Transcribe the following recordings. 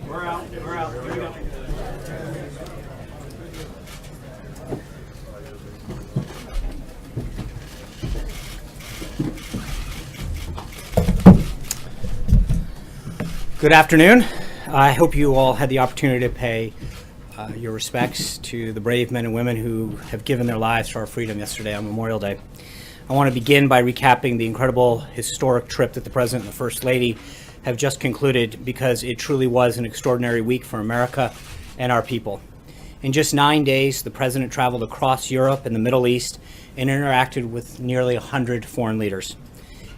We're out. Here we go. Good afternoon. I hope you all had the opportunity to pay your respects to the brave men and women who have given their lives for our freedom yesterday on Memorial Day. I want to begin by recapping the incredible historic trip that the President and the First Lady have just concluded, because it truly was an extraordinary week for America and our people. In just 9 days, the President traveled across Europe and the Middle East and interacted with nearly 100 foreign leaders.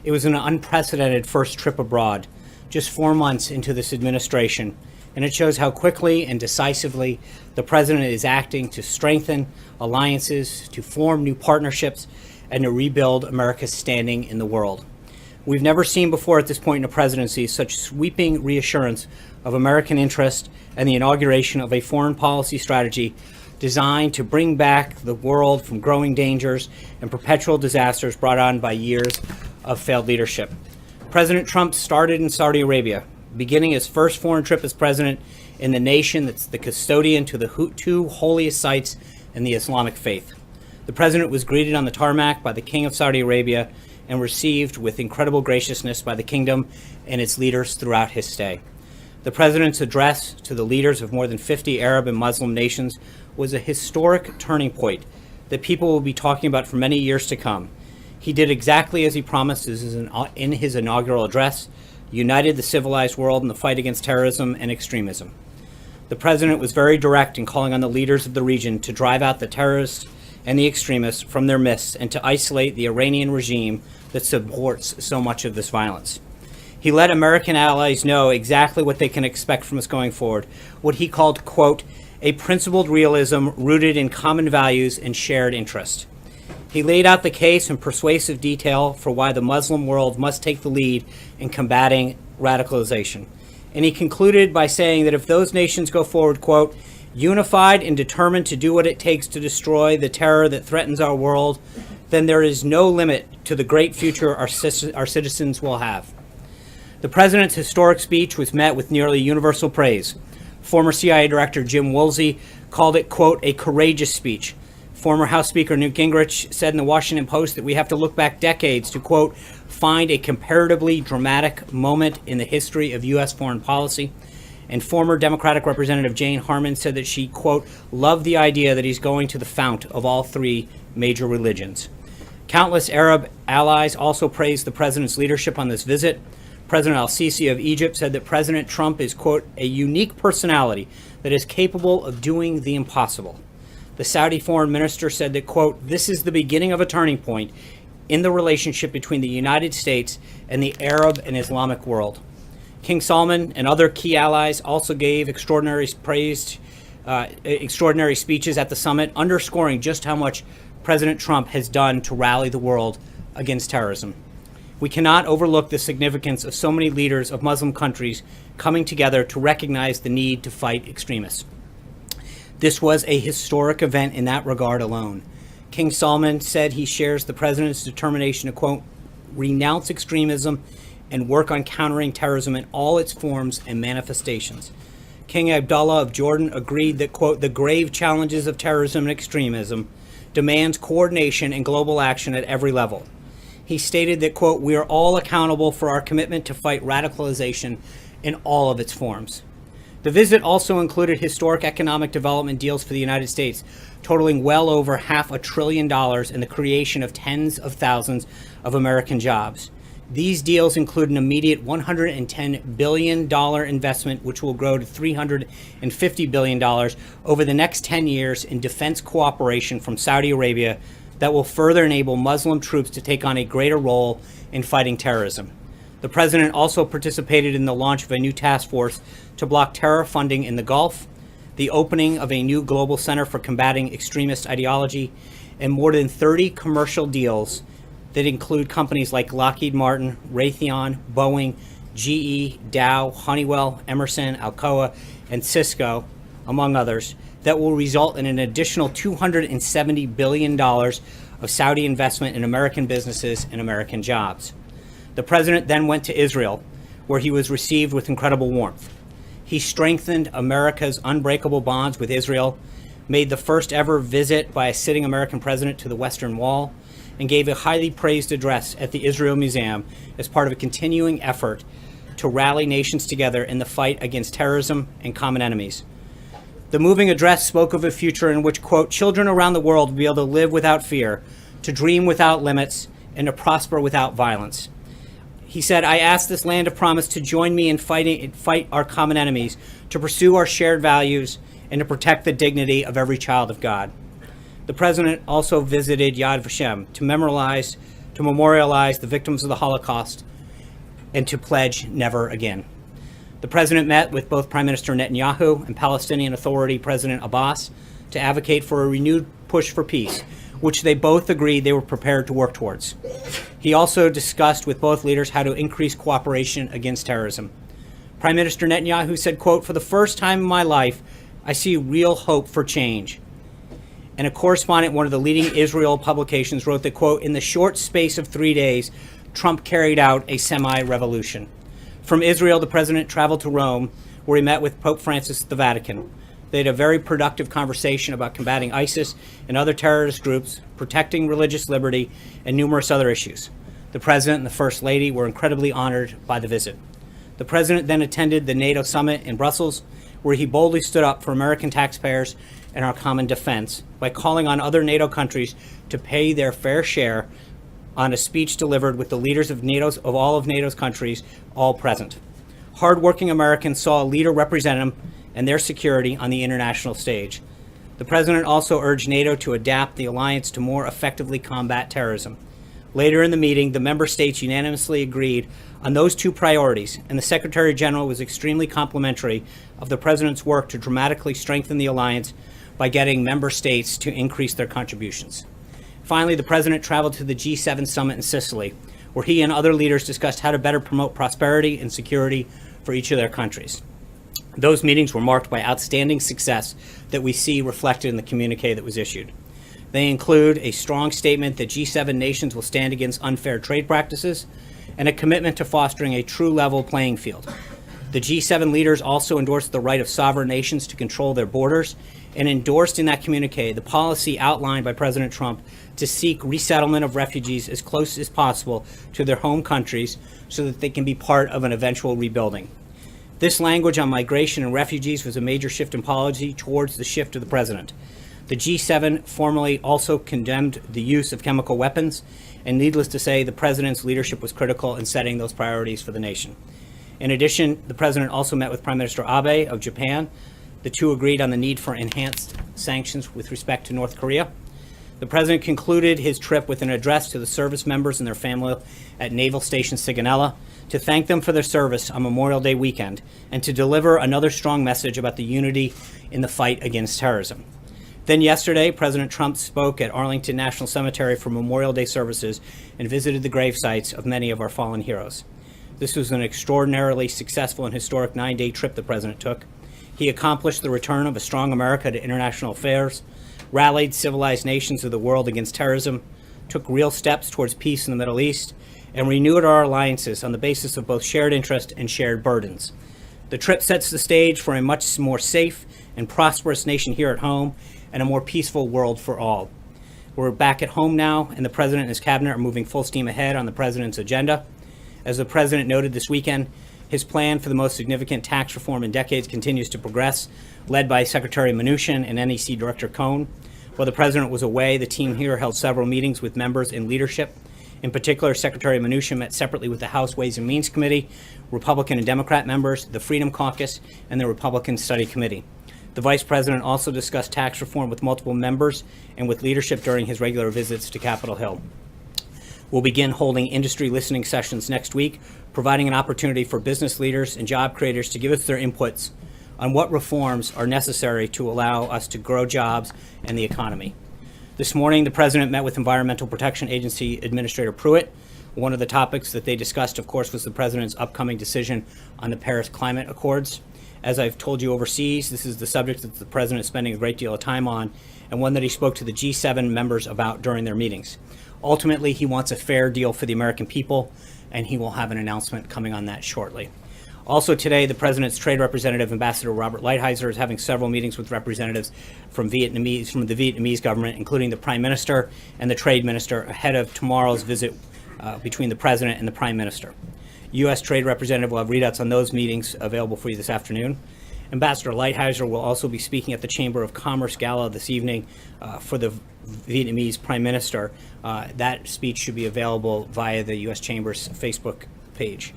It was an unprecedented first trip abroad, just 4 months into this administration, and it shows how quickly and decisively the President is acting to strengthen alliances, to form new partnerships, and to rebuild America's standing in the world. We've never seen before at this point in a presidency such sweeping reassurance of American interest and the inauguration of a foreign policy strategy designed to bring back the world from growing dangers and perpetual disasters brought on by years of failed leadership. President Trump started in Saudi Arabia, beginning his first foreign trip as president in the nation that's the custodian to the two holiest sites in the Islamic faith. The president was greeted on the tarmac by the King of Saudi Arabia and received with incredible graciousness by the kingdom and its leaders throughout his stay. The president's address to the leaders of more than 50 Arab and Muslim nations was a historic turning point that people will be talking about for many years to come. He did exactly as he promised in his inaugural address, united the civilized world in the fight against terrorism and extremism. The president was very direct in calling on the leaders of the region to drive out the terrorists and the extremists from their midst and to isolate the Iranian regime that supports so much of this violence. He let American allies know exactly what they can expect from us going forward, what he called, quote, a principled realism rooted in common values and shared interest. He laid out the case in persuasive detail for why the Muslim world must take the lead in combating radicalization. And he concluded by saying that if those nations go forward, quote, unified and determined to do what it takes to destroy the terror that threatens our world, then there is no limit to the great future our citizens will have. The president's historic speech was met with nearly universal praise. Former CIA Director Jim Woolsey called it, quote, a courageous speech. Former House Speaker Newt Gingrich said in the Washington Post that we have to look back decades to, quote, find a comparatively dramatic moment in the history of U.S. foreign policy. And former Democratic Representative Jane Harman said that she, quote, loved the idea that he's going to the fount of all three major religions. Countless Arab allies also praised the president's leadership on this visit. President al-Sisi of Egypt said that President Trump is, quote, a unique personality that is capable of doing the impossible. The Saudi foreign minister said that, quote, this is the beginning of a turning point in the relationship between the United States and the Arab and Islamic world. King Salman and other key allies also gave extraordinary speeches at the summit, underscoring just how much President Trump has done to rally the world against terrorism. We cannot overlook the significance of so many leaders of Muslim countries coming together to recognize the need to fight extremists. This was a historic event in that regard alone. King Salman said he shares the president's determination to, quote, renounce extremism and work on countering terrorism in all its forms and manifestations. King Abdullah of Jordan agreed that, quote, the grave challenges of terrorism and extremism demands coordination and global action at every level. He stated that, quote, we are all accountable for our commitment to fight radicalization in all of its forms. The visit also included historic economic development deals for the United States, totaling well over $500 billion and the creation of tens of thousands of American jobs. These deals include an immediate $110 billion investment, which will grow to $350 billion over the next 10 years in defense cooperation from Saudi Arabia that will further enable Muslim troops to take on a greater role in fighting terrorism. The president also participated in the launch of a new task force to block terror funding in the Gulf, the opening of a new global center for combating extremist ideology, and more than 30 commercial deals that include companies like Lockheed Martin, Raytheon, Boeing, GE, Dow, Honeywell, Emerson, Alcoa, and Cisco, among others, that will result in an additional $270 billion of Saudi investment in American businesses and American jobs. The president then went to Israel, where he was received with incredible warmth. He strengthened America's unbreakable bonds with Israel, made the first ever visit by a sitting American president to the Western Wall, and gave a highly praised address at the Israel Museum as part of a continuing effort to rally nations together in the fight against terrorism and common enemies. The moving address spoke of a future in which, quote, children around the world will be able to live without fear, to dream without limits, and to prosper without violence. He said, I ask this land of promise to join me in fight our common enemies, to pursue our shared values, and to protect the dignity of every child of God. The president also visited Yad Vashem to memorialize the victims of the Holocaust and to pledge never again. The president met with both Prime Minister Netanyahu and Palestinian Authority President Abbas to advocate for a renewed push for peace, which they both agreed they were prepared to work towards. He also discussed with both leaders how to increase cooperation against terrorism. Prime Minister Netanyahu said, quote, for the first time in my life, I see real hope for change. And a correspondent at one of the leading Israel publications wrote that, quote, in the short space of 3 days, Trump carried out a semi-revolution. From Israel, the president traveled to Rome, where he met with Pope Francis at the Vatican. They had a very productive conversation about combating ISIS and other terrorist groups, protecting religious liberty, and numerous other issues. The president and the First Lady were incredibly honored by the visit. The president then attended the NATO summit in Brussels, where he boldly stood up for American taxpayers and our common defense by calling on other NATO countries to pay their fair share on a speech delivered with the leaders of all of NATO's countries, all present. Hardworking Americans saw a leader represent them and their security on the international stage. The president also urged NATO to adapt the alliance to more effectively combat terrorism. Later in the meeting, the member states unanimously agreed on those two priorities, and the Secretary General was extremely complimentary of the president's work to dramatically strengthen the alliance by getting member states to increase their contributions. Finally, the president traveled to the G7 summit in Sicily, where he and other leaders discussed how to better promote prosperity and security for each of their countries. Those meetings were marked by outstanding success that we see reflected in the communique that was issued. They include a strong statement that G7 nations will stand against unfair trade practices and a commitment to fostering a true level playing field. The G7 leaders also endorsed the right of sovereign nations to control their borders and endorsed in that communique the policy outlined by President Trump to seek resettlement of refugees as close as possible to their home countries so that they can be part of an eventual rebuilding. This language on migration and refugees was a major shift in policy towards the shift of the president. The G7 formally also condemned the use of chemical weapons, and needless to say, the president's leadership was critical in setting those priorities for the nation. In addition, the president also met with Prime Minister Abe of Japan. The two agreed on the need for enhanced sanctions with respect to North Korea. The president concluded his trip with an address to the service members and their family at Naval Station Sigonella to thank them for their service on Memorial Day weekend and to deliver another strong message about the unity in the fight against terrorism. Then yesterday, President Trump spoke at Arlington National Cemetery for Memorial Day services and visited the grave sites of many of our fallen heroes. This was an extraordinarily successful and historic 9-day trip the president took. He accomplished the return of a strong America to international affairs, rallied civilized nations of the world against terrorism, took real steps towards peace in the Middle East, and renewed our alliances on the basis of both shared interest and shared burdens. The trip sets the stage for a much more safe and prosperous nation here at home and a more peaceful world for all. We're back at home now, and the president and his cabinet are moving full steam ahead on the president's agenda. As the president noted this weekend, his plan for the most significant tax reform in decades continues to progress, led by Secretary Mnuchin and NEC Director Cohn. While the president was away, the team here held several meetings with members in leadership. In particular, Secretary Mnuchin met separately with the House Ways and Means Committee, Republican and Democrat members, the Freedom Caucus, and the Republican Study Committee. The Vice President also discussed tax reform with multiple members and with leadership during his regular visits to Capitol Hill. We'll begin holding industry listening sessions next week, providing an opportunity for business leaders and job creators to give us their inputs on what reforms are necessary to allow us to grow jobs and the economy. This morning, the President met with Environmental Protection Agency Administrator Pruitt. One of the topics that they discussed, of course, was the President's upcoming decision on the Paris Climate Accords. As I've told you overseas, this is the subject that the President is spending a great deal of time on, and one that he spoke to the G7 members about during their meetings. Ultimately, he wants a fair deal for the American people, and he will have an announcement coming on that shortly. Also today, the President's trade representative, Ambassador Robert Lighthizer, is having several meetings with representatives from the Vietnamese government, including the Prime Minister and the Trade Minister, ahead of tomorrow's visit between the President and the Prime Minister. U.S. Trade Representative will have readouts on those meetings available for you this afternoon. Ambassador Lighthizer will also be speaking at the Chamber of Commerce Gala this evening for the Vietnamese Prime Minister. That speech should be available via the U.S. Chamber's Facebook page.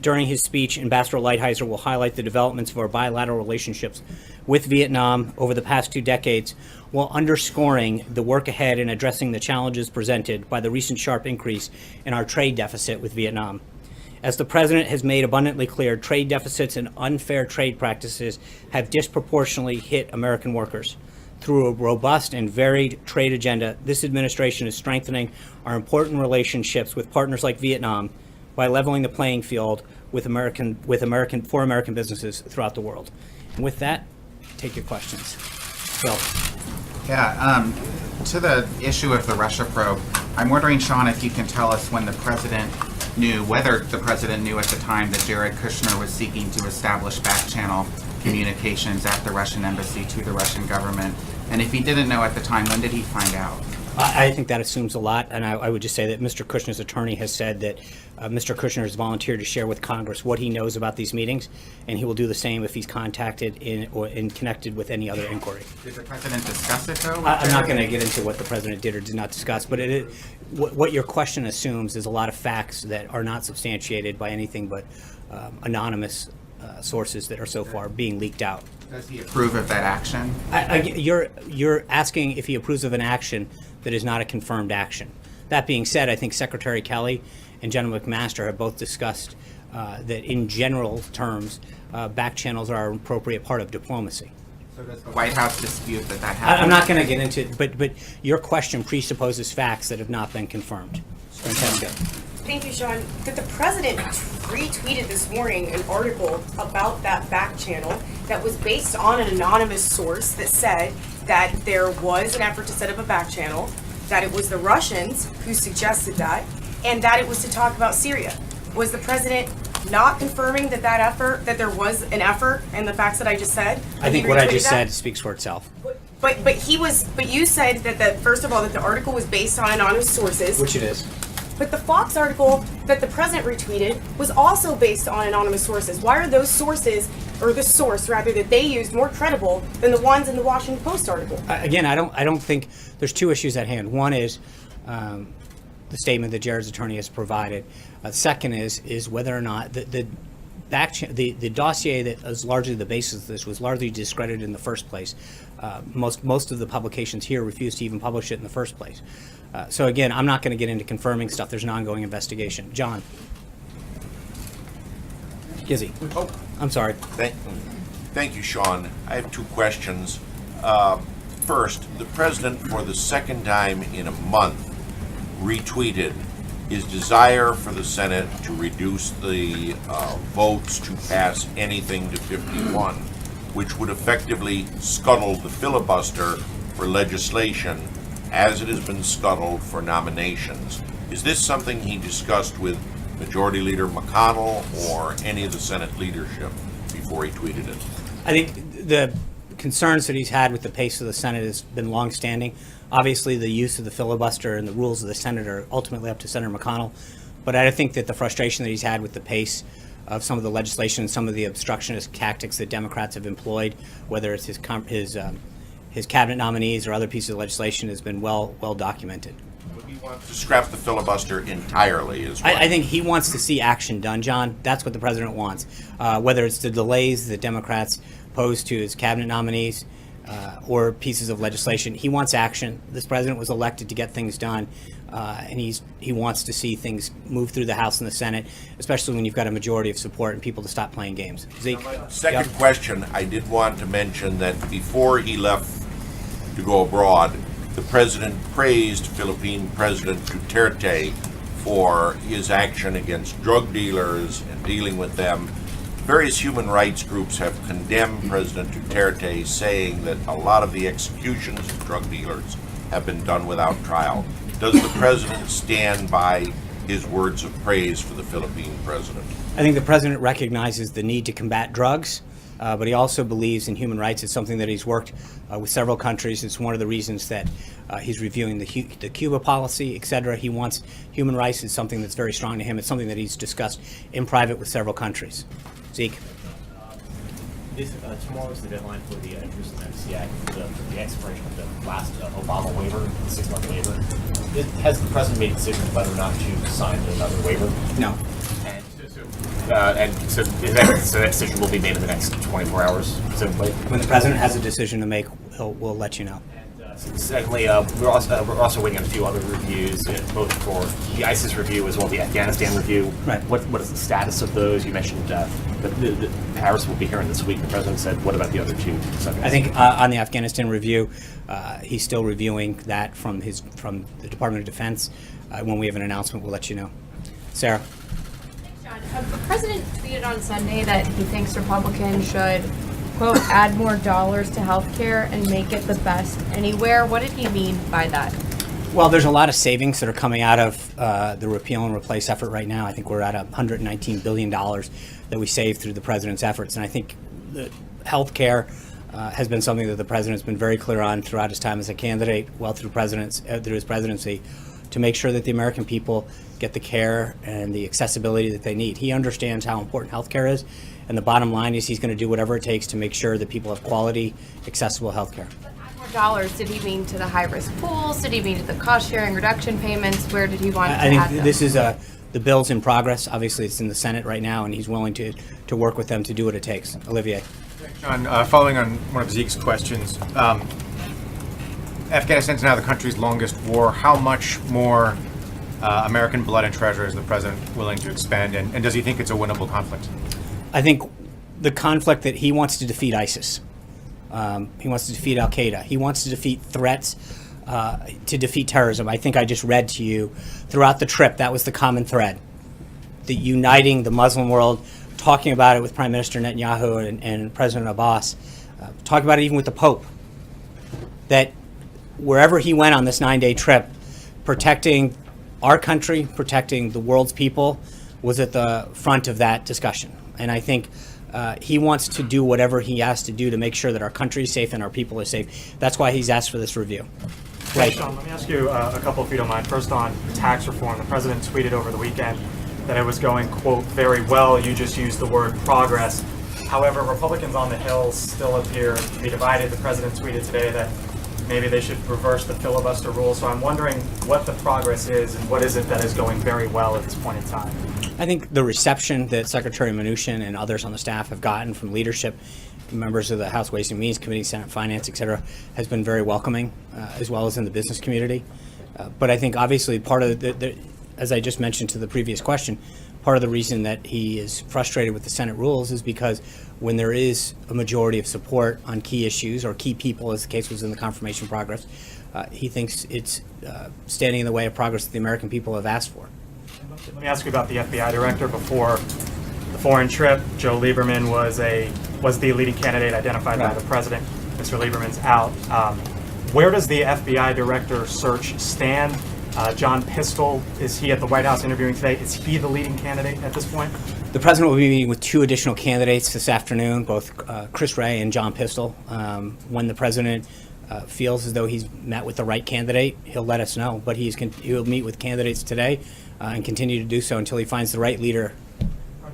During his speech, Ambassador Lighthizer will highlight the developments of our bilateral relationships with Vietnam over the past 2 decades, while underscoring the work ahead in addressing the challenges presented by the recent sharp increase in our trade deficit with Vietnam. As the President has made abundantly clear, trade deficits and unfair trade practices have disproportionately hit American workers. Through a robust and varied trade agenda, this administration is strengthening our important relationships with partners like Vietnam by leveling the playing field for American businesses throughout the world. And with that, take your questions. Bill. Yeah, to the issue of the Russia probe, I'm wondering, Sean, if you can tell us when the President whether the President knew at the time that Jared Kushner was seeking to establish back-channel communications at the Russian embassy to the Russian government. And if he didn't know at the time, when did he find out? I think that assumes a lot, and I would just say that Mr. Kushner's attorney has said that Mr. Kushner has volunteered to share with Congress what he knows about these meetings, and he will do the same if he's contacted or connected with any other inquiry. Did the President discuss it, though? I'm not going to get into what the President did or did not discuss, but what your question assumes is a lot of facts that are not substantiated by anything but anonymous sources that are so far being leaked out. Does he approve of that action? You're asking if he approves of an action that is not a confirmed action. That being said, I think Secretary Kelly and General McMaster have both discussed that in general terms, back channels are an appropriate part of diplomacy. So does the White House dispute that happened? I'm not going to get into it, but your question presupposes facts that have not been confirmed. Thank you, Sean. Did the President retweeted this morning an article about that back channel that was based on an anonymous source that said that there was an effort to set up a back channel, that it was the Russians who suggested that, and that it was to talk about Syria? Was the President not confirming that that there was an effort and the facts that I just said? I think what I just said speaks for itself. But you said that first of all, that the article was based on anonymous sources. Which it is. But the Fox article that the President retweeted was also based on anonymous sources. Why are those sources, or the source rather, that they used more credible than the ones in the Washington Post article? Again, I don't think there's 2 issues at hand. One is the statement that Jared's attorney has provided. Second is whether or not the dossier that is largely the basis of this was largely discredited in the first place. Most of the publications here refused to even publish it in the first place. So again, I'm not going to get into confirming stuff. There's an ongoing investigation. John. Gizzy. Oh, I'm sorry. Thank you, Sean. I have 2 questions. First, the President, for the second time in a month, retweeted his desire for the Senate to reduce the votes to pass anything to 51, which would effectively scuttle the filibuster for legislation as it has been scuttled for nominations. Is this something he discussed with Majority Leader McConnell or any of the Senate leadership before he tweeted it? I think the concerns that he's had with the pace of the Senate has been longstanding. Obviously, the use of the filibuster and the rules of the Senate are ultimately up to Senator McConnell. But I think that the frustration that he's had with the pace of some of the legislation and some of the obstructionist tactics that Democrats have employed, whether it's his cabinet nominees or other pieces of legislation, has been well documented. Would he want to scrap the filibuster entirely as well? I think he wants to see action done, John. That's what the President wants. Whether it's the delays that Democrats opposed to his cabinet nominees or pieces of legislation. He wants action. This president was elected to get things done, and he wants to see things move through the House and the Senate, especially when you've got a majority of support and people to stop playing games. Zeke? Second Yep. question, I did want to mention that before he left to go abroad, the president praised Philippine President Duterte for his action against drug dealers and dealing with them. Various human rights groups have condemned President Duterte, saying that a lot of the executions of drug dealers have been done without trial. Does the president stand by his words of praise for the Philippine president? I think the president recognizes the need to combat drugs, but he also believes in human rights. It's something that he's worked with several countries. It's one of the reasons that he's reviewing the Cuba policy, et cetera. He wants human rights is something that's very strong to him. It's something that he's discussed in private with several countries. Zeke? Tomorrow is the deadline for the Jerusalem Embassy Act, the expiration of the last Obama waiver, the 6-month waiver. Has the president made a decision whether or not to sign another waiver? No. And so that decision will be made in the next 24 hours, presumably? When the president has a decision to make, we'll let you know. Secondly, we're also waiting on a few other reviews, both for the ISIS review as well as the Afghanistan review. Right. What is the status of those? You mentioned that Paris will be hearing this week. The president said, what about the other two subjects? I think on the Afghanistan review, he's still reviewing that from the Department of Defense. When we have an announcement, we'll let you know. Sarah? John, the president tweeted on Sunday that he thinks Republicans should, quote, add more dollars to healthcare and make it the best anywhere. What did he mean by that? Well, there's a lot of savings that are coming out of the repeal and replace effort right now. I think we're at $119 billion that we saved through the president's efforts. And I think the health care has been something that the president's been very clear on throughout his time as a candidate, through his presidency, to make sure that the American people get the care and the accessibility that they need. He understands how important health care is. And the bottom line is he's going to do whatever it takes to make sure that people have quality, accessible health care. More dollars, did he mean to the high-risk pools? Did he mean to the cost-sharing reduction payments? Where did he want to I add think them? this is the bill's in progress. Obviously, it's in the Senate right now, and he's willing to work with them to do what it takes. Olivier. John, following on one of Zeke's questions, Afghanistan's now the country's longest war. How much more American blood and treasure is the president willing to expend, and does he think it's a winnable conflict? I think the conflict that he wants to defeat ISIS. He wants to defeat al-Qaeda. He wants to defeat threats, to defeat terrorism. I think I just read to you throughout the trip, that was the common thread. The uniting the Muslim world, talking about it with Prime Minister Netanyahu and President Abbas, talking about it even with the Pope, that wherever he went on this 9-day trip, protecting our country, protecting the world's people, was at the front of that discussion. And I think he wants to do whatever he has to do to make sure that our country is safe and our people are safe. That's why he's asked for this review. Hey, Sean, let me ask you a couple, if you don't mind. First, on tax reform, the president tweeted over the weekend that it was going, quote, very well. You just used the word progress. However, Republicans on the Hill still appear to be divided. The president tweeted today that maybe they should reverse the filibuster rule. So I'm wondering what the progress is and what is it that is going very well at this point in time? I think the reception that Secretary Mnuchin and others on the staff have gotten from leadership, members of the House Ways and Means Committee, Senate Finance, et cetera, has been very welcoming, as well as in the business community. But I think obviously part of as I just mentioned to the previous question, part of the reason that he is frustrated with the Senate rules is because when there is a majority of support on key issues or key people, as the case was in the confirmation progress, he thinks it's standing in the way of progress that the American people have asked for. Let me ask you about the FBI director. Before the foreign trip, Joe Lieberman was the leading candidate identified by the president. Mr. Lieberman's out. Where does the FBI director search stand? John Pistol, is he at the White House interviewing today? Is he the leading candidate at this point? The president will be meeting with 2 additional candidates this afternoon, both Chris Wray and John Pistol. When the president feels as though he's met with the right candidate, he'll let us know. But he'll meet with candidates today and continue to do so until he finds the right leader. Are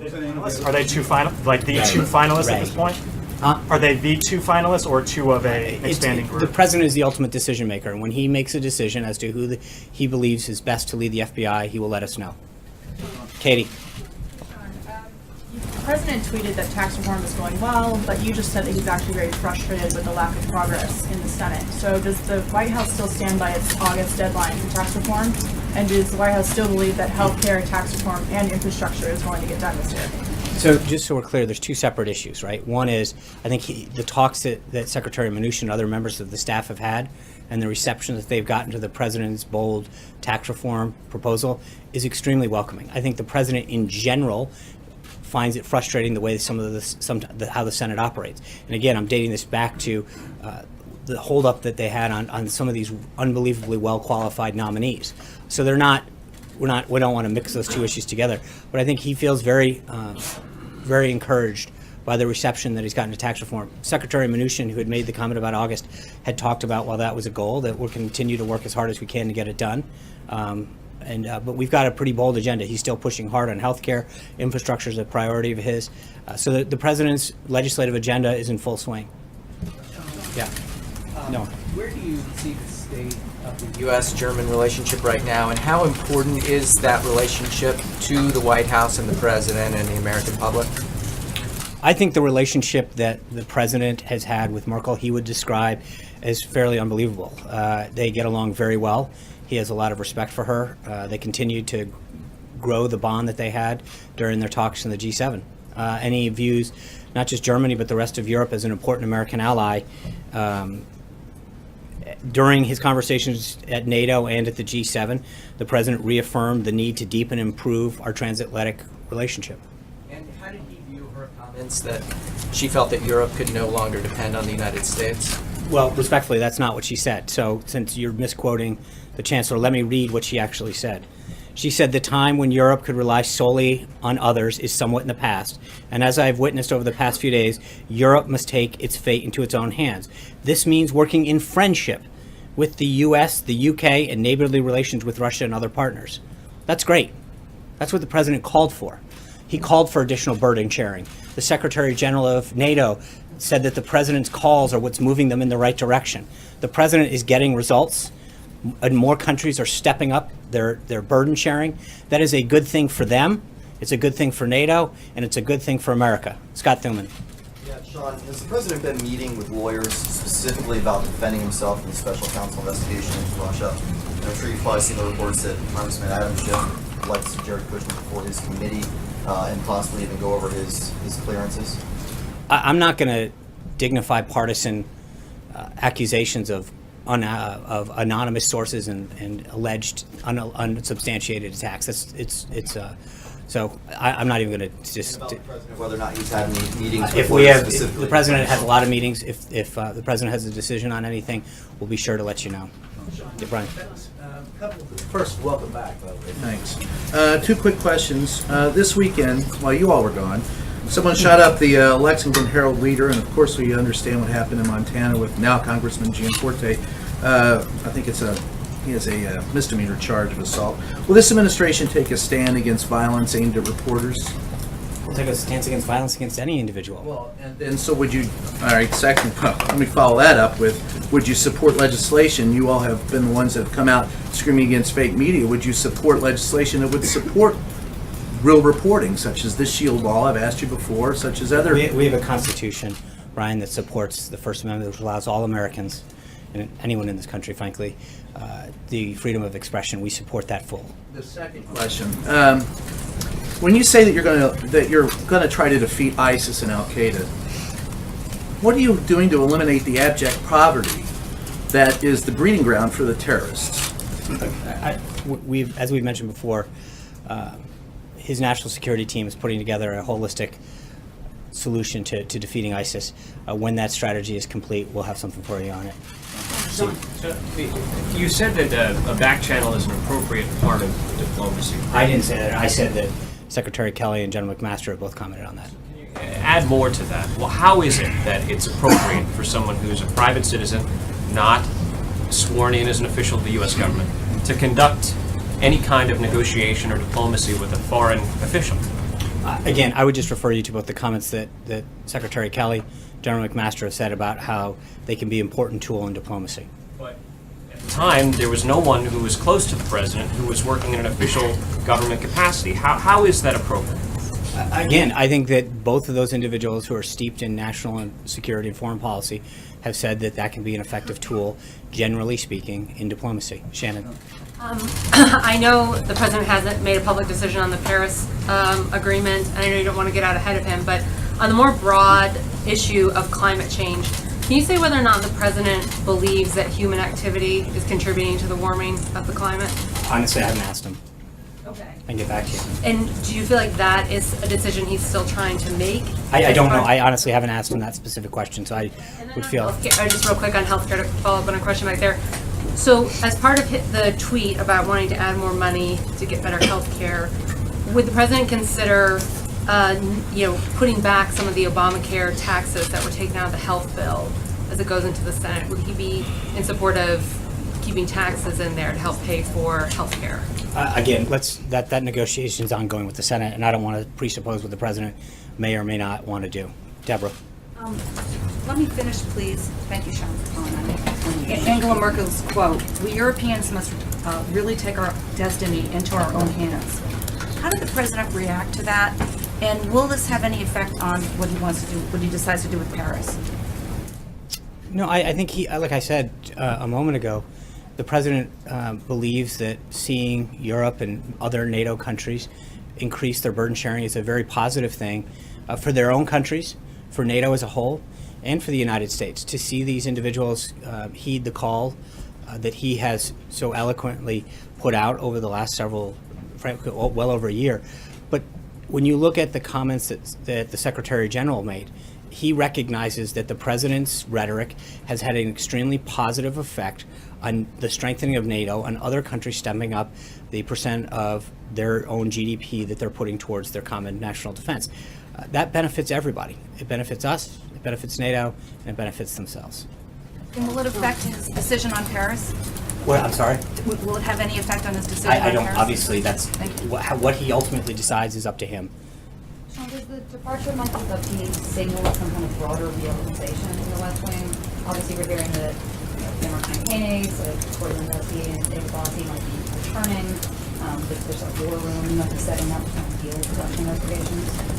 they two finalists at this point? Are they the 2 finalists or 2 of an expanding The group? president is the ultimate decision maker, and when he makes a decision as to who he believes is best to lead the FBI, he will let us know. Katie. the president tweeted that tax reform is going well, but you just said that he's actually very frustrated with the lack of progress in the Senate. So does the White House still stand by its August deadline for tax reform? And does the White House still believe that healthcare, tax reform, and infrastructure is going to get done this year? So just so we're clear, there's two separate issues, right? One is, I think the talks that Secretary Mnuchin and other members of the staff have had and the reception that they've gotten to the president's bold tax reform proposal is extremely welcoming. I think the president in general finds it frustrating the way how the Senate operates. And again, I'm dating this back to the holdup that they had on some of these unbelievably well-qualified nominees. So we don't want to mix those two issues together. But I think he feels very encouraged by the reception that he's gotten to tax reform. Secretary Mnuchin, who had made the comment about August, had talked about, while that was a goal, that we'll continue to work as hard as we can to get it done. But we've got a pretty bold agenda. He's still pushing hard on healthcare. Infrastructure is a priority of his. So the president's legislative agenda is in full swing. Yeah. No. Where do you see the state of the U.S.-German relationship right now, and how important is that relationship to the White House and the president and the American public? I think the relationship that the president has had with Merkel, he would describe as fairly unbelievable. They get along very well. He has a lot of respect for her. They continue to grow the bond that they had during their talks in the G7. And he views not just Germany, but the rest of Europe as an important American ally. During his conversations at NATO and at the G7, the president reaffirmed the need to deepen and improve our transatlantic relationship. And how did he view her comments that she felt that Europe could no longer depend on the United States? Well, respectfully, that's not what she said. So since you're misquoting the chancellor, let me read what she actually said. She said, "The time when Europe could rely solely on others is somewhat in the past. And as I have witnessed over the past few days, Europe must take its fate into its own hands. This means working in friendship with the U.S., the U.K., and neighborly relations with Russia and other partners." That's great. That's what the president called for. He called for additional burden sharing. The Secretary General of NATO said that the president's calls are what's moving them in the right direction. The president is getting results, and more countries are stepping up their burden sharing. That is a good thing for them, it's a good thing for NATO, and it's a good thing for America. Scott Thilman. Yeah, Sean, has the president been meeting with lawyers specifically about defending himself in the special counsel investigation into Russia? And I'm sure you've probably seen the reports that Congressman Adam Schiff likes Jared Kushner before his committee and possibly even go over his clearances. I'm not going to dignify partisan accusations of anonymous sources and alleged unsubstantiated attacks. So I'm not even going to just. About the president, whether or not he's had any meetings If with lawyers specifically. if the president has a lot of meetings, if the president has a decision on anything, we'll be sure to let you know. Yeah, Brian. First, welcome back, by the way. Thanks. Two quick questions. This weekend, while you all were gone, someone shot up the Lexington Herald-Leader, and of course we understand what happened in Montana with now Congressman Gianforte. I think he has a misdemeanor charge of assault. Will this administration take a stand against violence aimed at reporters? We'll take a stance against violence against any individual. Well, and so would you, all right, second, well, let me follow that up with, would you support legislation? You all have been the ones that have come out screaming against fake media. Would you support legislation that would support real reporting, such as this SHIELD law I've asked you before, such as other... We have a constitution, Brian, that supports the First Amendment, which allows all Americans, and anyone in this country, frankly, the freedom of expression. We support that full. The second question. When you say that you're going to try to defeat ISIS and Al Qaeda, what are you doing to eliminate the abject poverty that is the breeding ground for the terrorists? As we've mentioned before, his national security team is putting together a holistic solution to defeating ISIS. When that strategy is complete, we'll have something for you on it. So you said that a back channel is an appropriate part of diplomacy. I didn't say that. I said that Secretary Kelly and General McMaster have both commented on that. Add more to that. Well, how is it that it's appropriate for someone who is a private citizen, not sworn in as an official of the U.S. government, to conduct any kind of negotiation or diplomacy with a foreign official? Again, I would just refer you to both the comments that Secretary Kelly, General McMaster have said about how they can be an important tool in diplomacy. But at the time, there was no one who was close to the president who was working in an official government capacity. How is that appropriate? Again, I think that both of those individuals who are steeped in national and security and foreign policy have said that that can be an effective tool, generally speaking, in diplomacy. Shannon. I know the president hasn't made a public decision on the Paris agreement, and I know you don't want to get out ahead of him, but on the more broad issue of climate change, can you say whether or not the president believes that human activity is contributing to the warming of the climate? Honestly, I haven't asked him. Okay. I can get back to you. And do you feel like that is a decision he's still trying to make? I don't know. I honestly haven't asked him that specific question, so I would feel. Just real quick on healthcare to follow up on a question back there. So as part of the tweet about wanting to add more money to get better healthcare, would the president consider putting back some of the Obamacare taxes that were taken out of the health bill as it goes into the Senate? Would he be in support of keeping taxes in there to help pay for health care? Again, that negotiation is ongoing with the Senate, and I don't want to presuppose what the president may or may not want to do. Deborah. Let me finish, please. Thank you, Sean, for calling on me. Angela Merkel's quote, "We Europeans must really take our destiny into our own hands." How did the president react to that? And will this have any effect on what he wants to do, what he decides to do with Paris? No, I think he, like I said a moment ago, the president believes that seeing Europe and other NATO countries increase their burden sharing is a very positive thing for their own countries, for NATO as a whole, and for the United States. To see these individuals heed the call that he has so eloquently put out over the last well over a year. But when you look at the comments that the Secretary General made, he recognizes that the president's rhetoric has had an extremely positive effect on the strengthening of NATO and other countries stepping up the percent of their own GDP that they're putting towards their common national defense. That benefits everybody. It benefits us, it benefits NATO, and it benefits themselves. And will it affect his decision on Paris? Well, I'm sorry? Will it have any effect on his decision on I don't, Paris? obviously, that's what he ultimately decides is up to him. Sean, does the departure of Michael Duffy signal some kind of broader reorganization in the West Wing? Obviously, we're hearing that former campaign aides like Gordon Duffy and David Bossie might be returning. There's a war room might be setting up to deal with Russian investigations.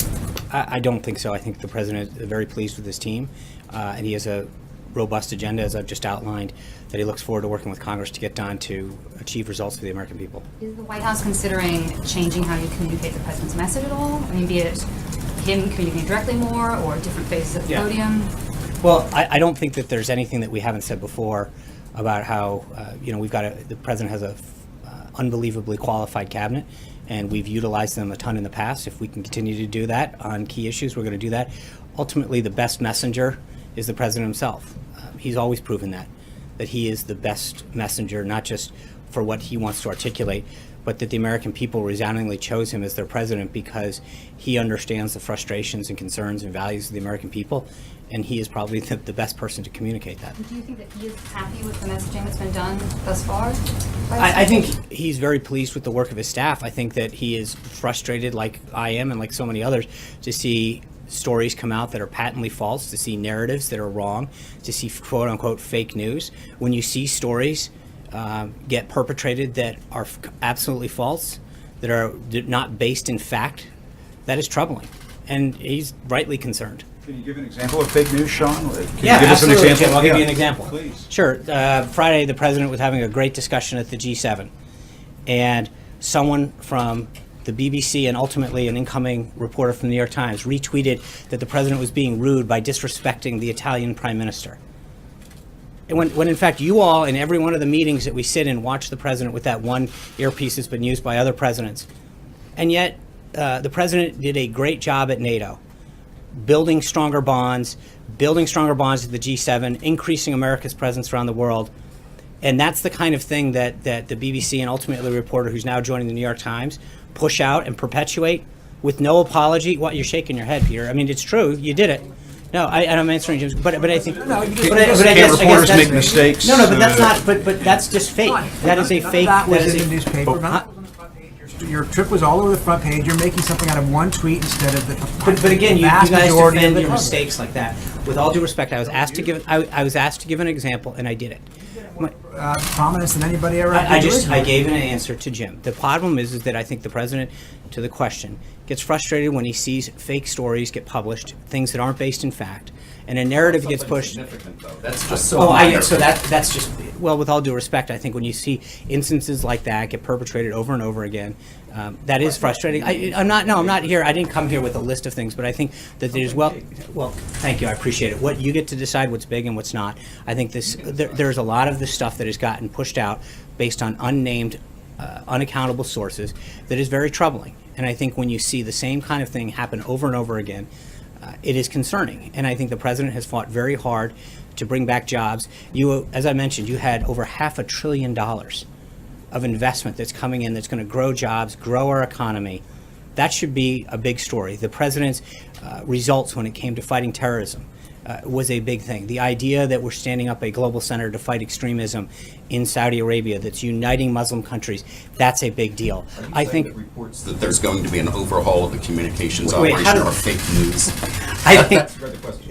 I don't think so. I think the president is very pleased with his team, and he has a robust agenda, as I've just outlined, that he looks forward to working with Congress to get done to achieve results for the American people. Is the White House considering changing how you communicate the president's message at all? I mean, be it him communicating directly more or different phases of the podium? Well, I don't think that there's anything that we haven't said before about how, the president has a unbelievably qualified cabinet, and we've utilized them a ton in the past. If we can continue to do that on key issues, we're going to do that. Ultimately, the best messenger is the president himself. He's always proven that he is the best messenger, not just for what he wants to articulate, but that the American people resoundingly chose him as their president because he understands the frustrations and concerns and values of the American people, and he is probably the best person to communicate that. Do you think that he is happy with the messaging that's been done thus far? I think he's very pleased with the work of his staff. I think that he is frustrated, like I am and like so many others, to see stories come out that are patently false, to see narratives that are wrong, to see quote-unquote fake news. When you see stories get perpetrated that are absolutely false, that are not based in fact, that is troubling. And he's rightly concerned. Can you give an example of fake news, Sean? Can you give us an example? I'll give you an example. Please. Sure. Friday, the president was having a great discussion at the G7, and someone from the BBC and ultimately an incoming reporter from the New York Times retweeted that the president was being rude by disrespecting the Italian prime minister. And when in fact you all in every one of the meetings that we sit in watch the president with that one earpiece that's been used by other presidents. And yet the president did a great job at NATO, building stronger bonds at the G7, increasing America's presence around the world. And that's the kind of thing that the BBC and ultimately the reporter who's now joining the New York Times push out and perpetuate with no apology. What, you're shaking your head, Peter. I mean, it's true. You did it. No, I'm answering James, but I think. No, reporters make mistakes. No, but that's not. But that's just fake. That is a fake. That was in the newspaper. Your trip was all over the front page. You're making something out of one tweet instead of the. But again, you vast guys majority defend of your the mistakes like that. With all due respect, I was asked to give an example, and I did it. prominence than anybody ever. I gave an answer to Jim. The problem is that I think the president, to the question, gets frustrated when he sees fake stories get published, things that aren't based in fact, and a narrative gets pushed. That's just so minor. So that's just, well, with all due respect, I think when you see instances like that get perpetrated over and over again, that is frustrating. I'm not here, I didn't come here with a list of things, but I think that there's, well, thank you, I appreciate it. What you get to decide what's big and what's not. I think there's a lot of this stuff that has gotten pushed out based on unnamed, unaccountable sources that is very troubling. And I think when you see the same kind of thing happen over and over again, it is concerning. And I think the president has fought very hard to bring back jobs. You, as I mentioned, you had over $500 billion of investment that's coming in that's going to grow jobs, grow our economy. That should be a big story. The president's results when it came to fighting terrorism was a big thing. The idea that we're standing up a global center to fight extremism in Saudi Arabia that's uniting Muslim countries, that's a big deal. I think reports that there's going to be an overhaul of the communications Wait, operation are fake news.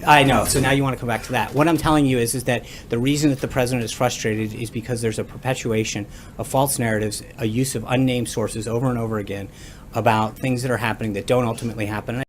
I know. So now you want to come back to that. What I'm telling you is that the reason that the president is frustrated is because there's a perpetuation of false narratives, a use of unnamed sources over and over again about things that are happening that don't ultimately happen.